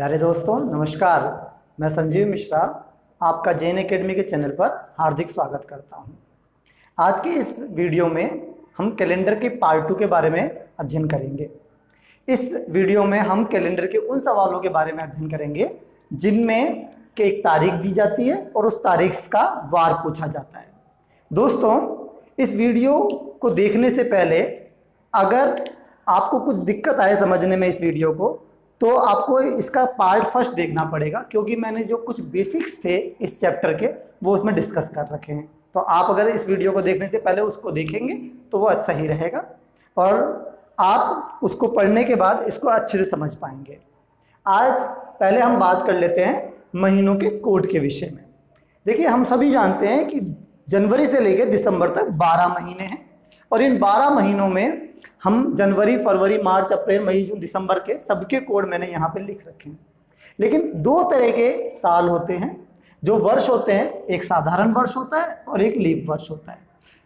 प्यारे दोस्तों नमस्कार। मैं संजीव मिश्रा आपका जैन एकेडमी के चैनल पर हार्दिक स्वागत करता हूं। आज के इस वीडियो में हम कैलेंडर के पार्ट 2 के बारे में अध्ययन करेंगे। इस वीडियो में हम कैलेंडर के उन सवालों के बारे में अध्ययन करेंगे जिनमें कि एक तारीख दी जाती है और उस तारीख का वार पूछा जाता है। दोस्तों, इस वीडियो को देखने से पहले अगर आपको कुछ दिक्कत आए समझने में इस वीडियो को, तो आपको इसका पार्ट फर्स्ट देखना पड़ेगा, क्योंकि मैंने जो कुछ बेसिक्स थे इस चैप्टर के वो उसमें डिस्कस कर रखे हैं। तो आप अगर इस वीडियो को देखने से पहले उसको देखेंगे तो वो अच्छा ही रहेगा और आप उसको पढ़ने के बाद इसको अच्छे से समझ पाएंगे। आज पहले हम बात कर लेते हैं महीनों के कोड के विषय में। देखिए, हम सभी जानते हैं कि जनवरी से लेकर दिसंबर तक 12 महीने हैं और इन 12 महीनों में हम जनवरी, फरवरी, मार्च, अप्रैल, मई, जून, दिसंबर के सबके कोड मैंने यहाँ पे लिख रखे हैं। लेकिन दो तरह के साल होते हैं जो वर्ष होते हैं, एक साधारण वर्ष होता है और एक लीप वर्ष होता है।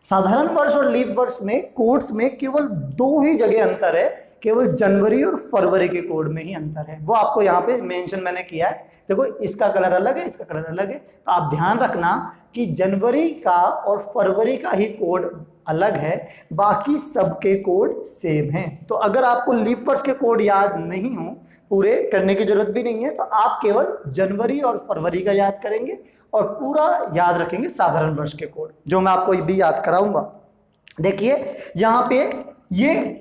साधारण वर्ष और लीप वर्ष में कोड्स में केवल दो ही जगह अंतर है, केवल जनवरी और फरवरी के कोड में ही अंतर है। वो आपको यहाँ पे मेंशन मैंने किया है। देखो, इसका कलर अलग है, इसका कलर अलग है। तो आप ध्यान रखना कि जनवरी का और फरवरी का ही कोड अलग है, बाकी सबके कोड सेम हैं। तो अगर आपको लीप वर्ष के कोड याद नहीं हो, पूरे करने की जरूरत भी नहीं है, तो आप केवल जनवरी और फरवरी का याद करेंगे और पूरा याद रखेंगे साधारण वर्ष के कोड, जो मैं आपको भी याद कराऊंगा। देखिए, यहाँ पे ये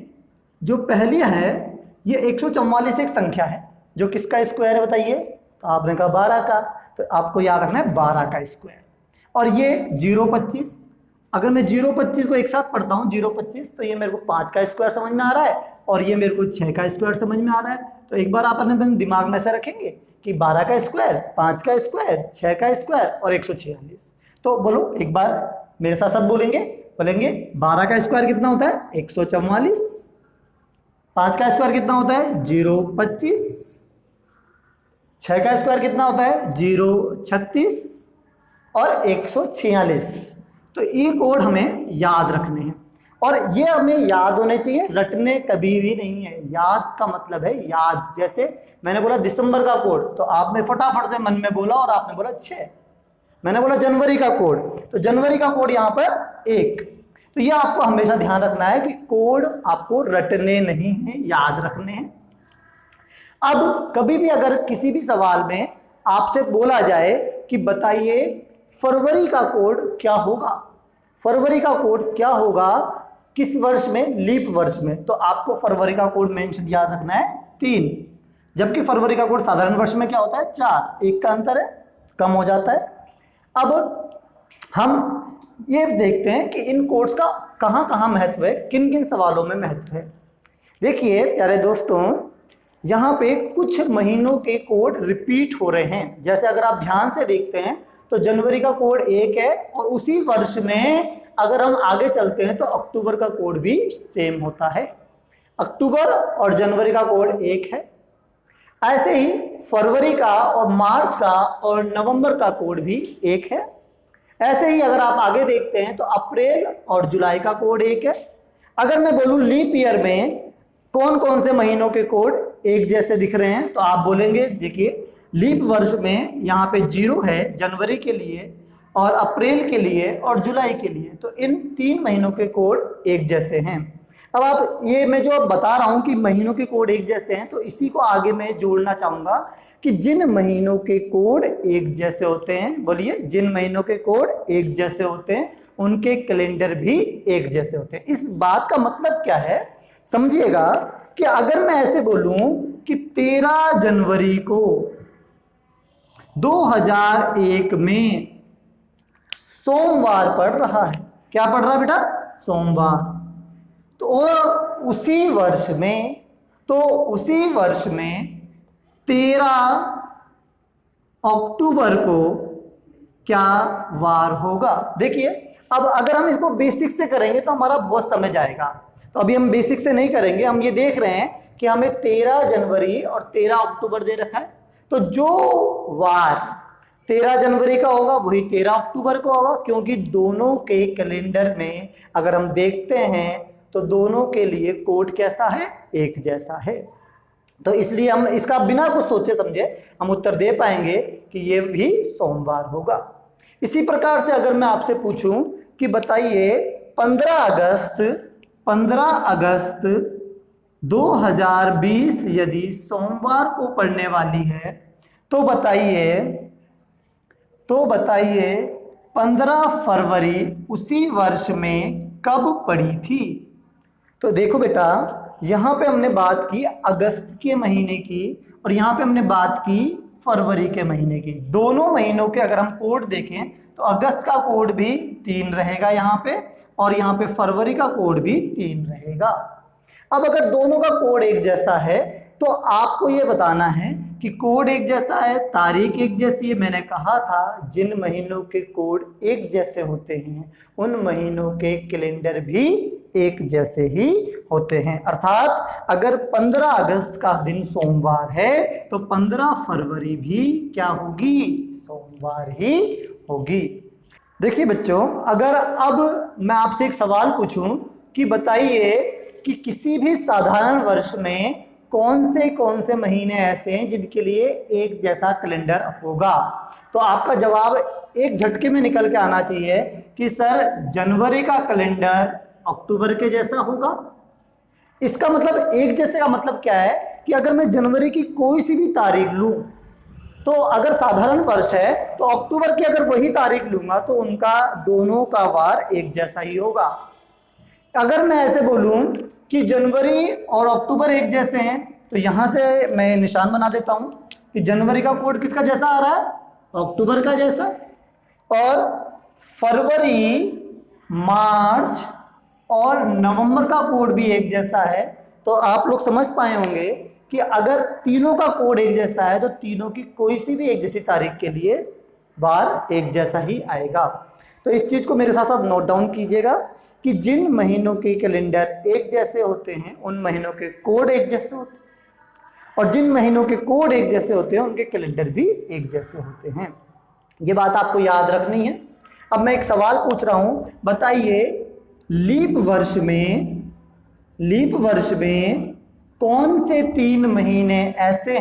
जो पहली है, ये 144 एक संख्या है जो किसका स्क्वायर है बताइए? तो आपने कहा 12 का, तो आपको याद रखना है 12 का स्क्वायर। और ये 025, अगर मैं 025 को एक साथ पढ़ता हूँ 025, तो ये मेरे को 5 का स्क्वायर समझ में आ रहा है और ये मेरे को 6 का स्क्वायर समझ में आ रहा है। तो एक बार आप अपने दिमाग में ऐसा रखेंगे कि 12 का स्क्वायर, 5 का स्क्वायर, 6 का स्क्वायर और 146। तो बोलो एक बार मेरे साथ साथ बोलेंगे 12 का स्क्वायर कितना होता है? 144। 5 का स्क्वायर कितना होता है? 025। 6 का स्क्वायर कितना होता है? 036 और 146। तो ये कोड हमें याद रखने हैं और ये हमें याद होने चाहिए, रटने कभी भी नहीं है। याद का मतलब है याद। जैसे मैंने बोला दिसंबर का कोड, तो आपने फटाफट से मन में बोला और आपने बोला 6। मैंने बोला जनवरी का कोड, तो जनवरी का कोड यहाँ पर 1। तो ये आपको हमेशा ध्यान रखना है कि कोड आपको रटने नहीं है, याद रखने हैं। अब कभी भी अगर किसी भी सवाल में आपसे बोला जाए कि बताइए फरवरी का कोड क्या होगा, फरवरी का कोड क्या होगा किस वर्ष में? लीप वर्ष में। तो आपको फरवरी का कोड मेंशन याद रखना है 3, जबकि फरवरी का कोड साधारण वर्ष में क्या होता है? 4। 1 का अंतर है, कम हो जाता है। अब हम ये देखते हैं कि इन कोड्स का कहाँ कहाँ महत्व है, किन किन सवालों में महत्व है। देखिए प्यारे दोस्तों, यहाँ पे कुछ महीनों के कोड रिपीट हो रहे हैं। जैसे अगर आप ध्यान से देखते हैं तो जनवरी का कोड 1 है और उसी वर्ष में अगर हम आगे चलते हैं तो अक्टूबर का कोड भी सेम होता है। अक्टूबर और जनवरी का कोड 1 है। ऐसे ही फरवरी का और मार्च का और नवंबर का कोड भी 1 है। ऐसे ही अगर आप आगे देखते हैं तो अप्रैल और जुलाई का कोड 1 है। अगर मैं बोलूं लीप ईयर में कौन कौन से महीनों के कोड एक जैसे दिख रहे हैं, तो आप बोलेंगे देखिए लीप वर्ष में यहाँ पे 0 है जनवरी के लिए और अप्रैल के लिए और जुलाई के लिए। तो इन 3 महीनों के कोड एक जैसे हैं। अब आप ये मैं जो बता रहा हूँ कि महीनों के कोड एक जैसे हैं, तो इसी को आगे मैं जोड़ना चाहूँगा कि जिन महीनों के कोड एक जैसे होते हैं, बोलिए, जिन महीनों के कोड एक जैसे होते हैं उनके कैलेंडर भी एक जैसे होते हैं। इस बात का मतलब क्या है समझिएगा कि अगर मैं ऐसे बोलूं कि 13 जनवरी को 2001 में सोमवार पड़ रहा है, क्या पड़ रहा है बेटा? सोमवार। तो उसी वर्ष में 13 अक्टूबर को क्या वार होगा? देखिए, अब अगर हम इसको बेसिक से करेंगे तो हमारा बहुत समय जाएगा, तो अभी हम बेसिक से नहीं करेंगे। हम ये देख रहे हैं कि हमें 13 जनवरी और 13 अक्टूबर दे रखा है, तो जो वार 13 जनवरी का होगा वही 13 अक्टूबर को होगा, क्योंकि दोनों के कैलेंडर में अगर हम देखते हैं तो दोनों के लिए कोड कैसा है? एक जैसा है। तो इसलिए हम इसका बिना कुछ सोचे समझे हम उत्तर दे पाएंगे कि ये भी सोमवार होगा। इसी प्रकार से अगर मैं आपसे पूछूं कि बताइए 15 अगस्त 2020 यदि सोमवार को पड़ने वाली है तो बताइए 15 फरवरी उसी वर्ष में कब पड़ी थी। तो देखो बेटा, यहाँ पे हमने बात की अगस्त के महीने की और यहाँ पे हमने बात की फरवरी के महीने की। दोनों महीनों के अगर हम कोड देखें तो अगस्त का कोड भी 3 रहेगा यहाँ पे, और यहाँ पे फरवरी का कोड भी 3 रहेगा। अब अगर दोनों का कोड एक जैसा है तो आपको ये बताना है कि कोड एक जैसा है, तारीख एक जैसी है। मैंने कहा था जिन महीनों के कोड एक जैसे होते हैं उन महीनों के कैलेंडर भी एक जैसे ही होते हैं। अर्थात अगर 15 अगस्त का दिन सोमवार है तो 15 फरवरी भी क्या होगी, सोमवार ही होगी। देखिए बच्चों, अगर अब मैं आपसे एक सवाल पूछूं कि बताइए कि किसी भी साधारण वर्ष में कौन से महीने ऐसे हैं जिनके लिए एक जैसा कैलेंडर होगा, तो आपका जवाब एक झटके में निकल के आना चाहिए कि सर जनवरी का कैलेंडर अक्टूबर के जैसा होगा। इसका मतलब एक जैसे का मतलब क्या है कि अगर मैं जनवरी की कोई सी भी तारीख लूं तो अगर साधारण वर्ष है तो अक्टूबर की अगर वही तारीख लूंगा तो उनका दोनों का वार एक जैसा ही होगा। अगर मैं ऐसे बोलूं कि जनवरी और अक्टूबर एक जैसे हैं तो यहां से मैं निशान बना देता हूं कि जनवरी का कोड किसका जैसा आ रहा है, अक्टूबर का जैसा, और फरवरी, मार्च और नवंबर का कोड भी एक जैसा है। तो आप लोग समझ पाए होंगे कि अगर तीनों का कोड एक जैसा है तो तीनों की कोई सी भी एक जैसी तारीख के लिए वार एक जैसा ही आएगा। तो इस चीज को मेरे साथ साथ नोट डाउन कीजिएगा कि जिन महीनों के कैलेंडर एक जैसे होते हैं उन महीनों के कोड एक जैसे होते हैं, और जिन महीनों के कोड एक जैसे होते हैं उनके कैलेंडर भी एक जैसे होते हैं। ये बात आपको याद रखनी है। अब मैं एक सवाल पूछ रहा हूं, बताइए लीप वर्ष में कौन से 3 महीने ऐसे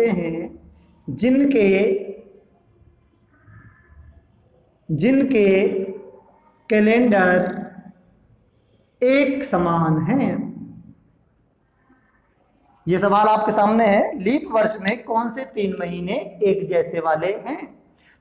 हैं जिनके कैलेंडर एक समान हैं। ये सवाल आपके सामने है, लीप वर्ष में कौन से 3 महीने एक जैसे वाले हैं।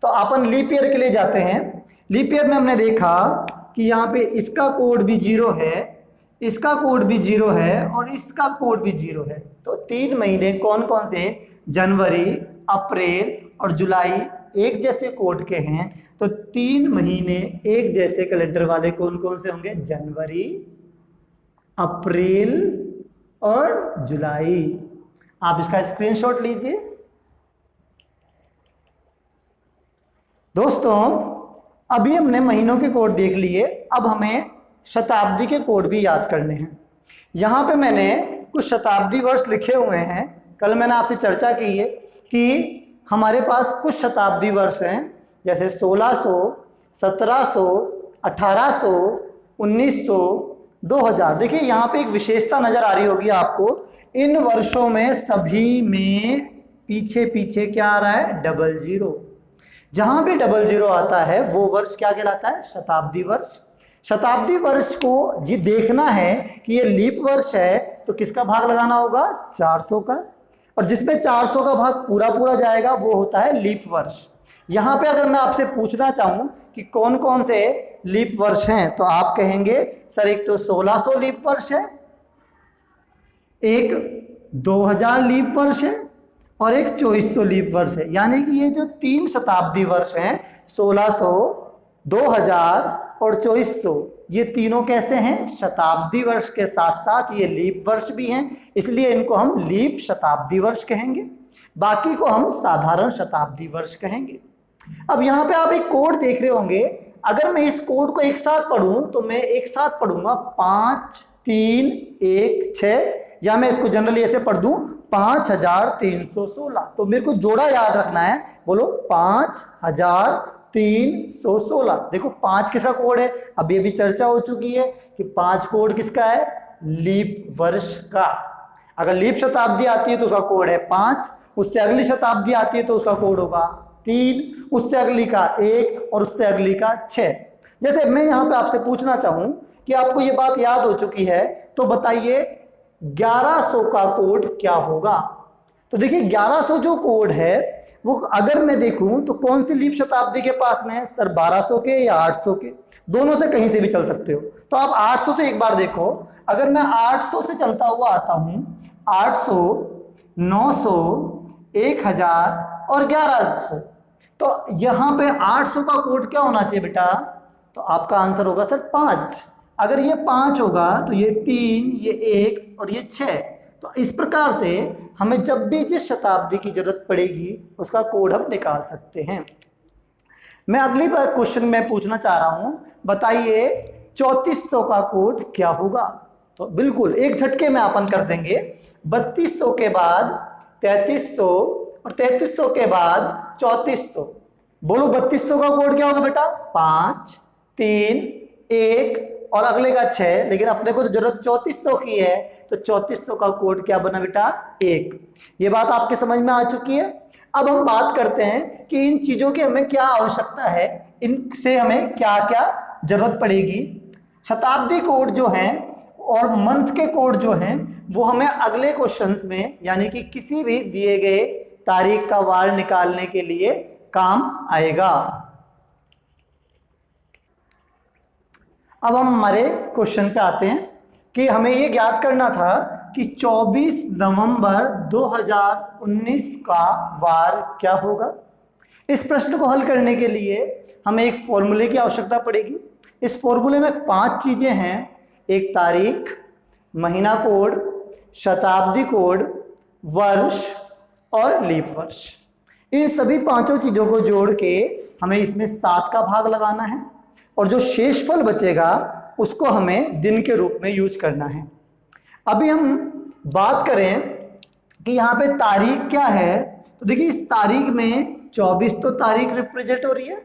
तो अपन लीप ईयर के लिए जाते हैं। लीप ईयर में हमने देखा कि यहाँ पे इसका कोड भी 0 है, इसका कोड भी 0 है और इसका कोड भी 0 है। तो 3 महीने कौन कौन से, जनवरी, अप्रैल और जुलाई एक जैसे कोड के हैं। तो 3 महीने एक जैसे कैलेंडर वाले कौन कौन से होंगे, जनवरी, अप्रैल और जुलाई। आप इसका स्क्रीनशॉट लीजिए। दोस्तों, अभी हमने महीनों के कोड देख लिए, अब हमें शताब्दी के कोड भी याद करने हैं। यहाँ पे मैंने कुछ शताब्दी वर्ष लिखे हुए हैं। कल मैंने आपसे चर्चा की है कि हमारे पास कुछ शताब्दी वर्ष हैं, जैसे 1600, 1700, 1800, 1900, 2000। देखिए यहाँ पे एक विशेषता नजर आ रही होगी आपको, इन वर्षों में सभी में पीछे पीछे क्या आ रहा है, 00। जहां भी 00 आता है वो वर्ष क्या कहलाता है, शताब्दी वर्ष। शताब्दी वर्ष को ये देखना है कि ये लीप वर्ष है तो किसका भाग लगाना होगा, 400 का, और जिसमें 400 का भाग पूरा पूरा जाएगा वो होता है लीप वर्ष। यहाँ पे अगर मैं आपसे पूछना चाहूँ कि कौन कौन से लीप वर्ष हैं तो आप कहेंगे सर एक तो 1600 लीप वर्ष है, एक 2000 लीप वर्ष है और एक 2400 लीप वर्ष है। यानी कि ये जो 3 शताब्दी वर्ष हैं, 1600, 2000 और 2400, ये तीनों कैसे हैं, शताब्दी वर्ष के साथ साथ ये लीप वर्ष भी हैं, इसलिए इनको हम लीप शताब्दी वर्ष कहेंगे, बाकी को हम साधारण शताब्दी वर्ष कहेंगे। अब यहाँ पे आप एक कोड देख रहे होंगे, अगर मैं इस कोड को एक साथ पढ़ूं तो मैं एक साथ पढ़ूंगा 5, 3, 1, 6, या मैं इसको जनरली ऐसे पढ़ दूं 5316। तो मेरे को जोड़ा याद रखना है, बोलो 5316। देखो 5 किसका कोड है, अब ये भी चर्चा हो चुकी है कि 5 कोड किसका है, लीप वर्ष का। अगर लीप शताब्दी आती है तो उसका कोड है 5, उससे अगली शताब्दी आती है तो उसका कोड होगा 3, उससे अगली का 1 और उससे अगली का 6। जैसे मैं यहां पे आपसे पूछना चाहूं कि आपको ये बात याद हो चुकी है, तो बताइए 1100 का कोड क्या होगा। तो देखिए 1100 जो कोड है वो अगर मैं देखूं तो कौन सी लीप शताब्दी के पास में है सर, 1200 के या 800 के, दोनों से कहीं से भी चल सकते हो। तो आप 800 से एक बार देखो, अगर मैं 800 से चलता हुआ आता हूं, 800, 900, 1000 और 1100, तो यहां पे 800 का कोड क्या होना चाहिए बेटा, तो आपका आंसर होगा सर 5। अगर ये 5 होगा तो ये 3, ये 1 और ये 6। तो इस प्रकार से हमें जब भी जिस शताब्दी की जरूरत पड़ेगी उसका कोड हम निकाल सकते हैं। मैं अगली क्वेश्चन में पूछना चाह रहा हूं, बताइए 3400 का कोड क्या होगा। तो बिल्कुल एक झटके में अपन कर देंगे, 3200 के बाद 3300 और 3300 के बाद 3400। बोलो 3200 का कोड क्या होगा बेटा, 5, 3, 1 और अगले का 6, लेकिन अपने को तो जरूरत 3400 की है, तो 3400 का कोड क्या बना बेटा, 1। ये बात आपके समझ में आ चुकी है। अब हम बात करते हैं कि इन चीजों की हमें क्या आवश्यकता है, इनसे हमें क्या क्या जरूरत पड़ेगी। शताब्दी कोड जो है और मंथ के कोड जो हैं वो हमें अगले क्वेश्चंस में, यानी कि किसी भी दिए गए तारीख का वार निकालने के लिए काम आएगा। अब हम हमारे क्वेश्चन पे आते हैं कि हमें ये ज्ञात करना था कि 24 नवंबर 2019 का वार क्या होगा। इस प्रश्न को हल करने के लिए हमें एक फॉर्मूले की आवश्यकता पड़ेगी। इस फॉर्मूले में 5 चीजें हैं, एक तारीख, महीना कोड, शताब्दी कोड, वर्ष और लीप वर्ष। इन सभी 5 चीजों को जोड़ के हमें इसमें 7 का भाग लगाना है और जो शेषफल बचेगा उसको हमें दिन के रूप में यूज करना है। अभी हम बात करें कि यहाँ पे तारीख क्या है, तो देखिए इस तारीख में 24 तो तारीख रिप्रेजेंट हो रही है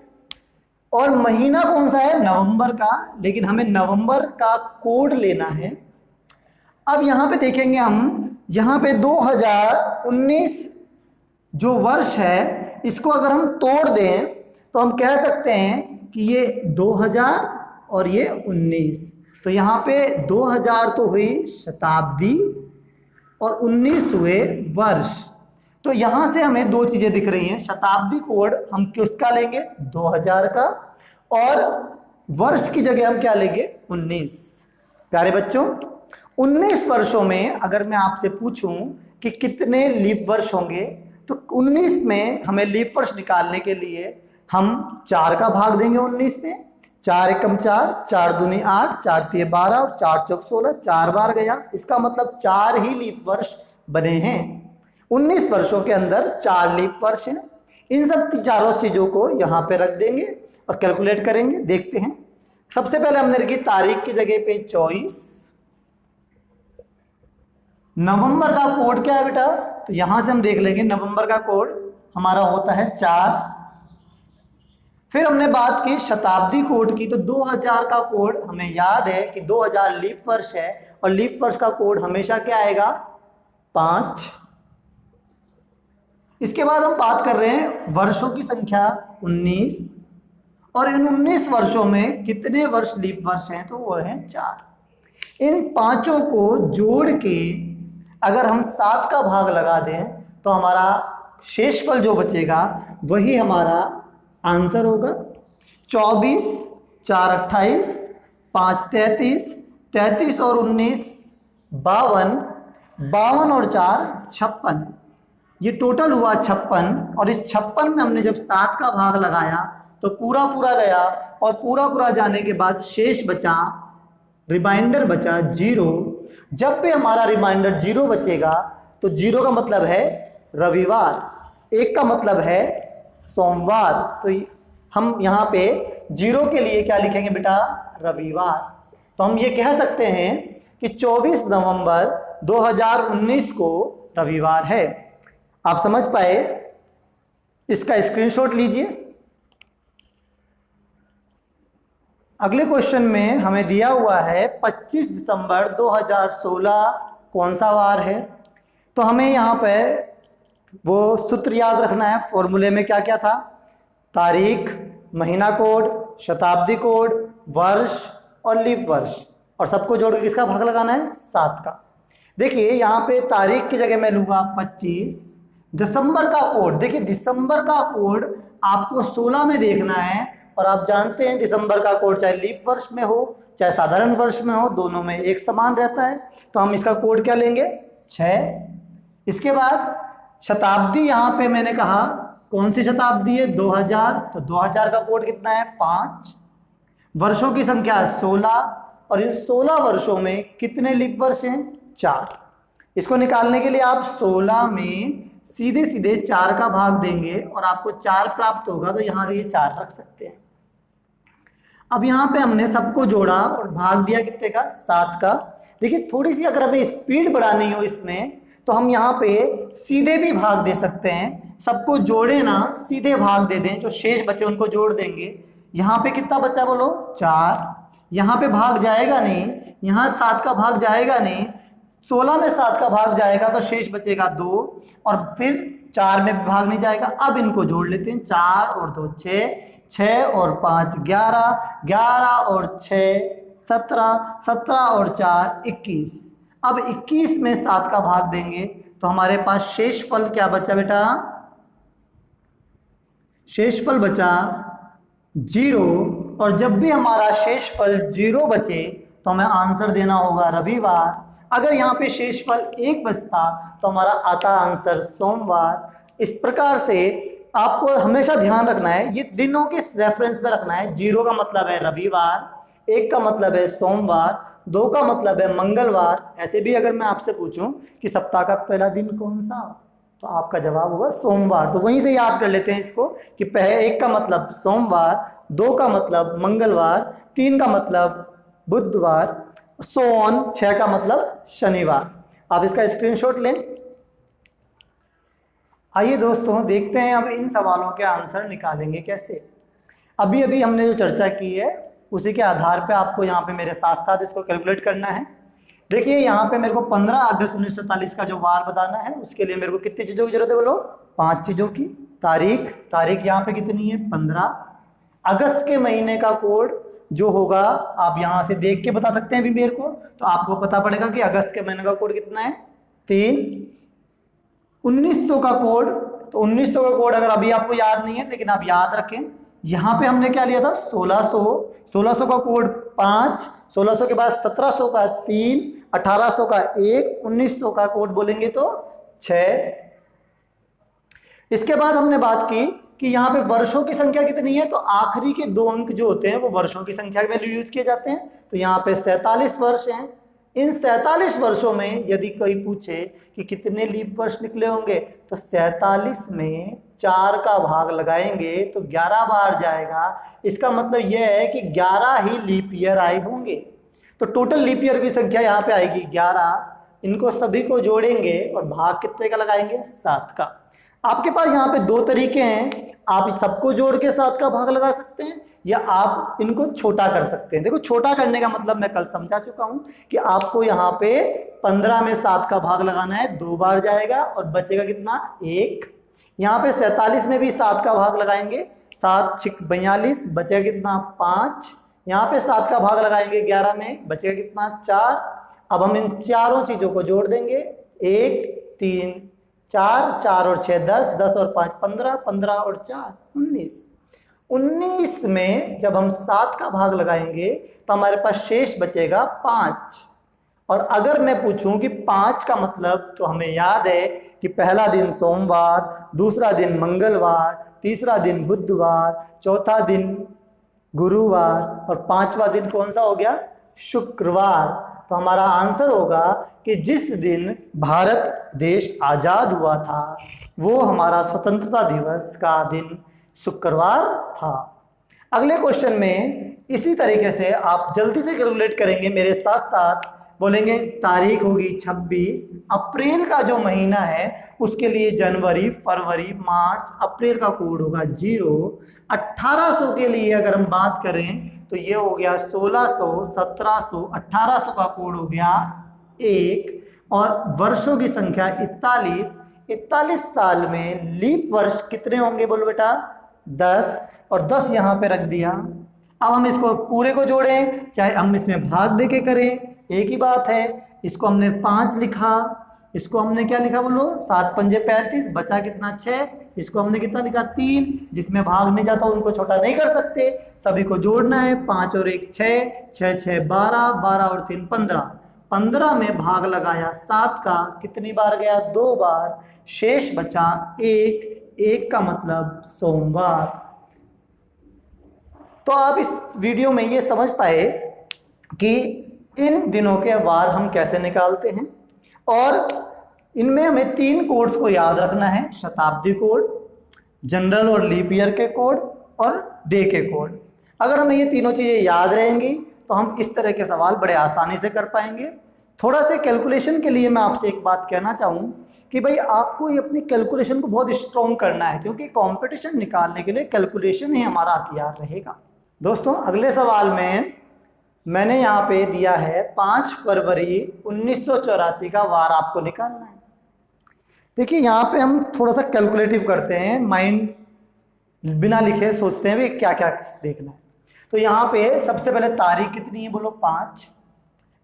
और महीना कौन सा है, नवंबर का, लेकिन हमें नवंबर का कोड लेना है। अब यहाँ पे देखेंगे हम, यहाँ पे 2019 जो वर्ष है इसको अगर हम तोड़ दें तो हम कह सकते हैं कि ये 2000 और ये 19। तो यहाँ पे 2000 तो हुई शताब्दी और 19 हुए वर्ष। तो यहाँ से हमें 2 चीजें दिख रही हैं, शताब्दी कोड हम किसका लेंगे, 2000 का, और वर्ष की जगह हम क्या लेंगे, 19। प्यारे बच्चों, 19 वर्षों में अगर मैं आपसे पूछूं कि कितने लीप वर्ष होंगे, तो 19 में हमें लीप वर्ष निकालने के लिए हम 4 का भाग देंगे 19 में। 4 एकम 4, 4 दूनी 8, 4 तिये 12 और 4 चौक 16, 4 बार गया। इसका मतलब 4 ही लीप वर्ष बने हैं। 19 वर्षों के अंदर 4 लीप वर्ष हैं। इन सब चारों चीजों को यहाँ पे रख देंगे और कैलकुलेट करेंगे। देखते हैं, सबसे पहले हमने रखी तारीख की जगह पे 24। नवंबर का कोड क्या है बेटा, तो यहां से हम देख लेंगे, नवंबर का कोड हमारा होता है 4। फिर हमने बात की शताब्दी कोड की, तो 2000 का कोड हमें याद है कि 2000 लीप वर्ष है और लीप वर्ष का कोड हमेशा क्या आएगा, 5। इसके बाद हम बात कर रहे हैं वर्षों की संख्या 19, और इन 19 वर्षों में कितने वर्ष लीप वर्ष हैं, तो वो है 4। इन पांचों को जोड़ के अगर हम 7 का भाग लगा दें तो हमारा शेषफल जो बचेगा वही हमारा आंसर होगा। 24, 4 28, 5 33, 33 और 19 52, 52 और 4 56। ये टोटल हुआ 56, और इस 56 में हमने जब 7 का भाग लगाया तो पूरा पूरा गया, और पूरा पूरा जाने के बाद शेष बचा, रिमाइंडर बचा 0। जब भी हमारा रिमाइंडर 0 बचेगा तो 0 का मतलब है रविवार, 1 का मतलब है सोमवार। तो हम यहाँ पे 0 के लिए क्या लिखेंगे बेटा, रविवार। तो हम ये कह सकते हैं कि 24 नवंबर 2019 को रविवार है। आप समझ पाए, इसका स्क्रीनशॉट लीजिए। अगले क्वेश्चन में हमें दिया हुआ है 25 दिसंबर 2016 कौन सा वार है। तो हमें यहाँ पे वो सूत्र याद रखना है। फॉर्मूले में क्या क्या था? तारीख, महीना कोड, शताब्दी कोड, वर्ष और लीप वर्ष, और सबको जोड़ के किसका भाग लगाना है? 7 का। देखिए यहाँ पे तारीख की जगह मैं लूंगा 25। दिसंबर का कोड, देखिए दिसंबर का कोड आपको 16 में देखना है, और आप जानते हैं दिसंबर का कोड चाहे लीप वर्ष में हो चाहे साधारण वर्ष में हो, दोनों में एक समान रहता है। तो हम इसका कोड क्या लेंगे? 6। इसके बाद शताब्दी, यहाँ पे मैंने कहा कौन सी शताब्दी है? 2000, तो 2000 का कोड कितना है? 5। वर्षों की संख्या 16, और इन 16 वर्षों में कितने लीप वर्ष हैं? 4। इसको निकालने के लिए आप 16 में सीधे सीधे 4 का भाग देंगे और आपको 4 प्राप्त होगा, तो यहां से ये 4 रख सकते हैं। अब यहाँ पे हमने सबको जोड़ा और भाग दिया कितने का? 7 का। देखिए थोड़ी सी अगर हमें स्पीड बढ़ानी हो इसमें, तो हम यहाँ पे सीधे भी भाग दे सकते हैं। सबको जोड़े ना, सीधे भाग दे दें, जो शेष बचे उनको जोड़ देंगे। यहाँ पे कितना बचा बोलो? 4। यहाँ पे भाग जाएगा नहीं, यहाँ 7 का भाग जाएगा नहीं, 16 में 7 का भाग जाएगा तो शेष बचेगा 2, और फिर 4 में भाग नहीं जाएगा। अब इनको जोड़ लेते हैं। 4 और 2 6, 6 और 5 11, 11 और 6 17, 17 और 4 21। अब 21 में 7 का भाग देंगे तो हमारे पास शेषफल क्या बचा बेटा? शेषफल बचा 0। और जब भी हमारा शेषफल 0 बचे तो हमें आंसर देना होगा रविवार। अगर यहाँ पे शेषफल 1 बचता तो हमारा आता आंसर सोमवार। इस प्रकार से आपको हमेशा ध्यान रखना है, ये दिनों के रेफरेंस में रखना है। 0 का मतलब है रविवार, 1 का मतलब है सोमवार, 2 का मतलब है मंगलवार। ऐसे भी अगर मैं आपसे पूछूं कि सप्ताह का पहला दिन कौन सा, तो आपका जवाब होगा सोमवार। तो वहीं से याद कर लेते हैं इसको कि 1 का मतलब सोमवार, 2 का मतलब मंगलवार, 3 का मतलब बुधवार, सोन 6 का मतलब शनिवार। आप इसका स्क्रीनशॉट लें। आइए दोस्तों देखते हैं अब इन सवालों के आंसर निकालेंगे कैसे। अभी अभी हमने जो चर्चा की है उसी के आधार पे आपको यहाँ पे मेरे साथ साथ इसको कैलकुलेट करना है। देखिए यहाँ पे मेरे को 15 अगस्त 1947 का जो वार बताना है, उसके लिए मेरे को कितनी चीज़ों की जरूरत है बोलो? 5 चीज़ों की। तारीख यहाँ पे कितनी है? 15। अगस्त के महीने का कोड जो होगा आप यहाँ से देख के बता सकते हैं अभी मेरे को, तो आपको पता पड़ेगा कि अगस्त के महीने का कोड कितना है? 3। 1900 का कोड, तो 1900 का कोड अगर अभी आपको याद नहीं है लेकिन आप याद रखें, यहाँ पे हमने क्या लिया था? 1600। 1600 का कोड 5, 1600 के बाद 1700 का 3, 1800 का 1, 1900 का कोड बोलेंगे तो 6। इसके बाद हमने बात की कि यहाँ पे वर्षों की संख्या कितनी है, तो आखिरी के 2 अंक जो होते हैं वो वर्षों की संख्या के वैल्यू यूज किए जाते हैं। तो यहाँ पे 47 वर्ष हैं। इन 47 वर्षों में यदि कोई पूछे कि कितने लीप वर्ष निकले होंगे, तो 47 में 4 का भाग लगाएंगे तो 11 बार जाएगा। इसका मतलब यह है कि 11 ही लीप ईयर आए होंगे। तो टोटल लीप ईयर की संख्या यहाँ पे आएगी 11। इनको सभी को जोड़ेंगे और भाग कितने का लगाएंगे? 7 का। आपके पास यहाँ पे 2 तरीके हैं। आप सबको जोड़ के 7 का भाग लगा सकते हैं, या आप इनको छोटा कर सकते हैं। देखो छोटा करने का मतलब मैं कल समझा चुका हूं कि आपको यहाँ पे 15 में 7 का भाग लगाना है, 2 बार जाएगा और बचेगा कितना? 1। यहाँ पे 47 में भी 7 का भाग लगाएंगे, 7 6 42, बचेगा कितना? 5। यहाँ पे 7 का भाग लगाएंगे 11 में, बचेगा कितना? 4। अब हम इन चारों चीजों को जोड़ देंगे, 1 3 4, 4 और 6 10, 10 और 5 15, 15 और 4 19। 19 में जब हम 7 का भाग लगाएंगे तो हमारे पास शेष बचेगा 5। और अगर मैं पूछूं कि 5 का मतलब, तो हमें याद है कि पहला दिन सोमवार, दूसरा दिन मंगलवार, तीसरा दिन बुधवार, चौथा दिन गुरुवार और 5वां दिन कौन सा हो गया? शुक्रवार। तो हमारा आंसर होगा कि जिस दिन भारत देश आजाद हुआ था वो हमारा स्वतंत्रता दिवस का दिन शुक्रवार था। अगले क्वेश्चन में इसी तरीके से आप जल्दी से कैलकुलेट करेंगे मेरे साथ साथ। बोलेंगे तारीख होगी 26, अप्रैल का जो महीना है उसके लिए जनवरी, फरवरी, मार्च, अप्रैल का कोड होगा 0। 1800 के लिए अगर हम बात करें तो ये हो गया 1600, 1700, 1800 का कोड हो गया 1, और वर्षों की संख्या 41। 41 साल में लीप वर्ष कितने होंगे बोलो बेटा? 10, और 10 यहाँ पे रख दिया। अब हम इसको पूरे को जोड़ें, चाहे हम इसमें भाग दे के करें, एक ही बात है। इसको हमने 5 लिखा, इसको हमने क्या लिखा बोलो? 7 पंजे 35, बचा कितना? 6। इसको हमने कितना लिखा? 3। जिसमें भाग नहीं जाता उनको छोटा नहीं कर सकते, सभी को जोड़ना है। 5 और 1 6, 6 6 12, 12 और 3 15। 15 में भाग लगाया 7 का, कितनी बार गया? 2 बार। शेष बचा 1, 1 का मतलब सोमवार। तो आप इस वीडियो में ये समझ पाए कि इन दिनों के वार हम कैसे निकालते हैं, और इनमें हमें 3 कोड्स को याद रखना है: शताब्दी कोड, जनरल और लीप ईयर के कोड, और डे के कोड। अगर हमें ये तीनों चीज़ें याद रहेंगी तो हम इस तरह के सवाल बड़े आसानी से कर पाएंगे। थोड़ा से कैलकुलेशन के लिए मैं आपसे एक बात कहना चाहूँ कि भाई आपको ये अपनी कैलकुलेशन को बहुत स्ट्रॉन्ग करना है, क्योंकि कंपटीशन निकालने के लिए कैलकुलेशन ही हमारा हथियार रहेगा। दोस्तों, अगले सवाल में मैंने यहाँ पे दिया है 5 फरवरी 1984 का वार आपको निकालना है। देखिए, यहाँ पे हम थोड़ा सा कैलकुलेटिव करते हैं, माइंड बिना लिखे सोचते हैं भी क्या क्या देखना है। तो यहाँ पे सबसे पहले तारीख कितनी है बोलो? 5।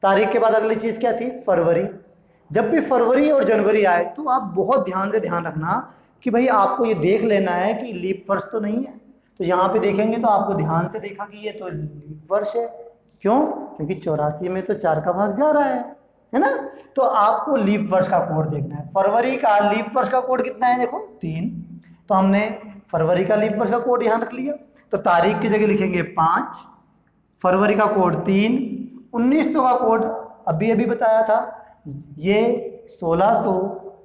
तारीख के बाद अगली चीज़ क्या थी? फरवरी। जब भी फरवरी और जनवरी आए तो आप बहुत ध्यान से ध्यान रखना कि भाई आपको ये देख लेना है कि लीप वर्ष तो नहीं है। तो यहाँ पे देखेंगे तो आपको ध्यान से देखा कि ये तो लीप वर्ष है। क्यों? क्योंकि 84 में तो 4 का भाग जा रहा है ना? तो आपको लीप वर्ष का कोड देखना है। फरवरी का लीप वर्ष का कोड कितना है? देखो 3। तो हमने फरवरी का लीप वर्ष का कोड यहाँ रख लिया। तो तारीख की जगह लिखेंगे 5, फरवरी का कोड 3, 1900 का कोड अभी अभी बताया था, ये 1600,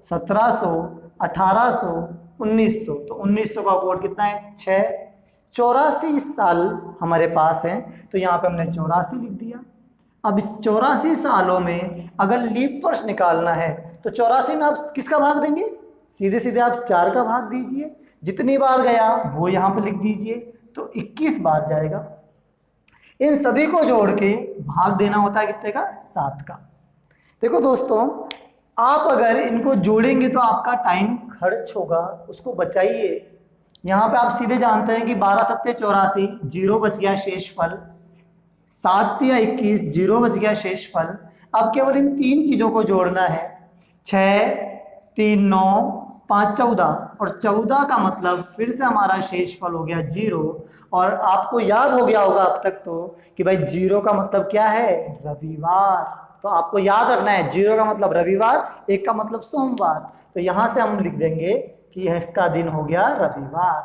1700, 1800, 1900। तो 1900 का कोड कितना है? 6। 84 साल हमारे पास है, तो यहाँ पे हमने 84 लिख दिया। अब इस 84 सालों में अगर लीप वर्ष निकालना है तो 84 में आप किसका भाग देंगे? सीधे सीधे आप 4 का भाग दीजिए। जितनी बार गया वो यहाँ पे लिख दीजिए, तो 21 बार जाएगा। इन सभी को जोड़ के भाग देना होता है कितने का? 7 का। देखो दोस्तों, आप अगर इनको जोड़ेंगे तो आपका टाइम खर्च होगा, उसको बचाइए। यहाँ पे आप सीधे जानते हैं कि 12 7 84, 0 बच गया शेष फल, 7 या 21, 0 बच गया शेष फल। अब केवल इन 3 चीज़ों को जोड़ना है। 6 3 9 5 14, और 14 का मतलब फिर से हमारा शेष फल हो गया 0। और आपको याद हो गया होगा अब तक तो कि भाई 0 का मतलब क्या है? रविवार। तो आपको याद रखना है 0 का मतलब रविवार, 1 का मतलब सोमवार। तो यहाँ से हम लिख देंगे कि इसका दिन हो गया रविवार।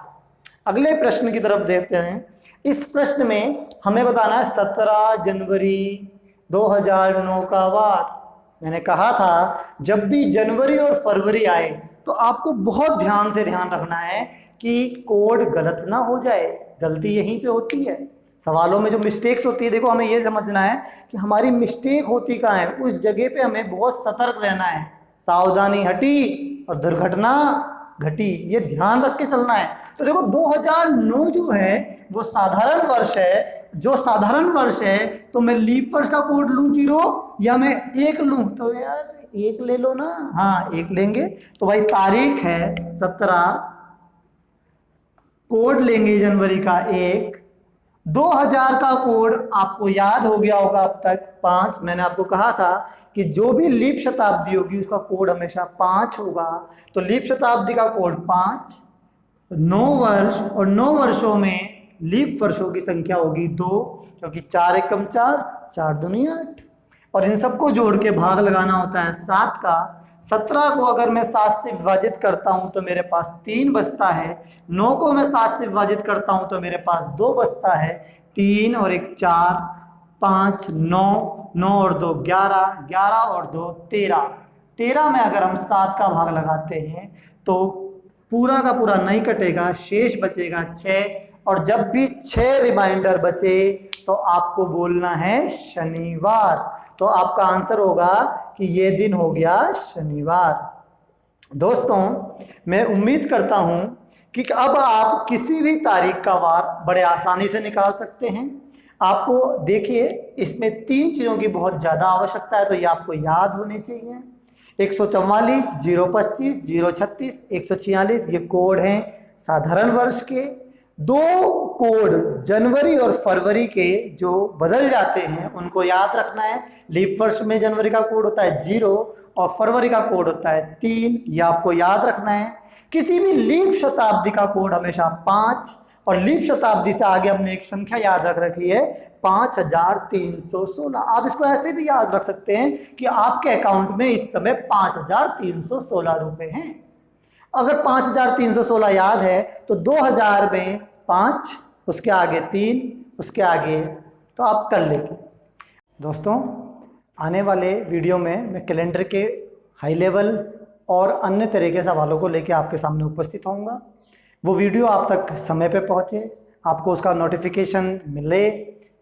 अगले प्रश्न की तरफ देखते हैं। इस प्रश्न में हमें बताना है 17 जनवरी 2009 का वार। मैंने कहा था जब भी जनवरी और फरवरी आए तो आपको बहुत ध्यान से ध्यान रखना है कि कोड गलत ना हो जाए। गलती यहीं पे होती है, सवालों में जो मिस्टेक्स होती है। देखो, हमें ये समझना है कि हमारी मिस्टेक होती कहाँ है, उस जगह पे हमें बहुत सतर्क रहना है। सावधानी हटी और दुर्घटना घटी, ये ध्यान रख के चलना है। तो देखो 2009 जो है वो साधारण वर्ष है। जो साधारण वर्ष है तो मैं लीप वर्ष का कोड लूं 0 या मैं 1 लूं? तो यार 1 ले लो ना। हाँ, 1 लेंगे। तो भाई तारीख है 17, कोड लेंगे जनवरी का 1, 2000 का कोड आपको याद हो गया होगा अब तक 5। मैंने आपको कहा था कि जो भी लीप शताब्दी होगी उसका कोड हमेशा 5 होगा। तो लीप शताब्दी का कोड 5, 9 वर्ष, और 9 वर्षों में लीप वर्षों की संख्या होगी 2, क्योंकि 4 एकम 4, 4 दूनी 8, और इन सबको जोड़ के भाग लगाना होता है 7 का। 17 को अगर मैं 7 से विभाजित करता हूं तो मेरे पास 3 बचता है। 9 को मैं 7 से विभाजित करता हूं तो मेरे पास 2 बचता है। 3 और 1 4, 5 9, 9 और 2 11, 11 और 2 13। 13 में अगर हम 7 का भाग लगाते हैं तो पूरा का पूरा नहीं कटेगा, शेष बचेगा 6। और जब भी 6 रिमाइंडर बचे तो आपको बोलना है शनिवार। तो आपका आंसर होगा कि ये दिन हो गया शनिवार। दोस्तों, मैं उम्मीद करता हूं कि अब आप किसी भी तारीख का वार बड़े आसानी से निकाल सकते हैं। आपको देखिए इसमें 3 चीज़ों की बहुत ज़्यादा आवश्यकता है, तो ये आपको याद होने चाहिए। 144, 025, 036, 146 ये कोड हैं साधारण वर्ष के। 2 कोड जनवरी और फरवरी के जो बदल जाते हैं उनको याद रखना है। लीप वर्ष में जनवरी का कोड होता है 0 और फरवरी का कोड होता है 3, ये आपको याद रखना है। किसी भी लीप शताब्दी का कोड हमेशा 5 और लीप शताब्दी से आगे हमने एक संख्या याद रख रखी है 5316। आप इसको ऐसे भी याद रख सकते हैं कि आपके अकाउंट में इस समय 5316 रुपए हैं। अगर 5316 याद है तो 2000 में 5, उसके आगे 3, उसके आगे, तो आप कर लेंगे। दोस्तों, आने वाले वीडियो में मैं कैलेंडर के हाई लेवल और अन्य तरह के सवालों को लेकर आपके सामने उपस्थित होऊंगा। वो वीडियो आप तक समय पे पहुँचे, आपको उसका नोटिफिकेशन मिले,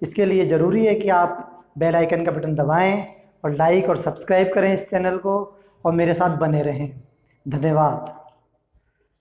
इसके लिए ज़रूरी है कि आप बेल आइकन का बटन दबाएं और लाइक और सब्सक्राइब करें इस चैनल को और मेरे साथ बने रहें। धन्यवाद।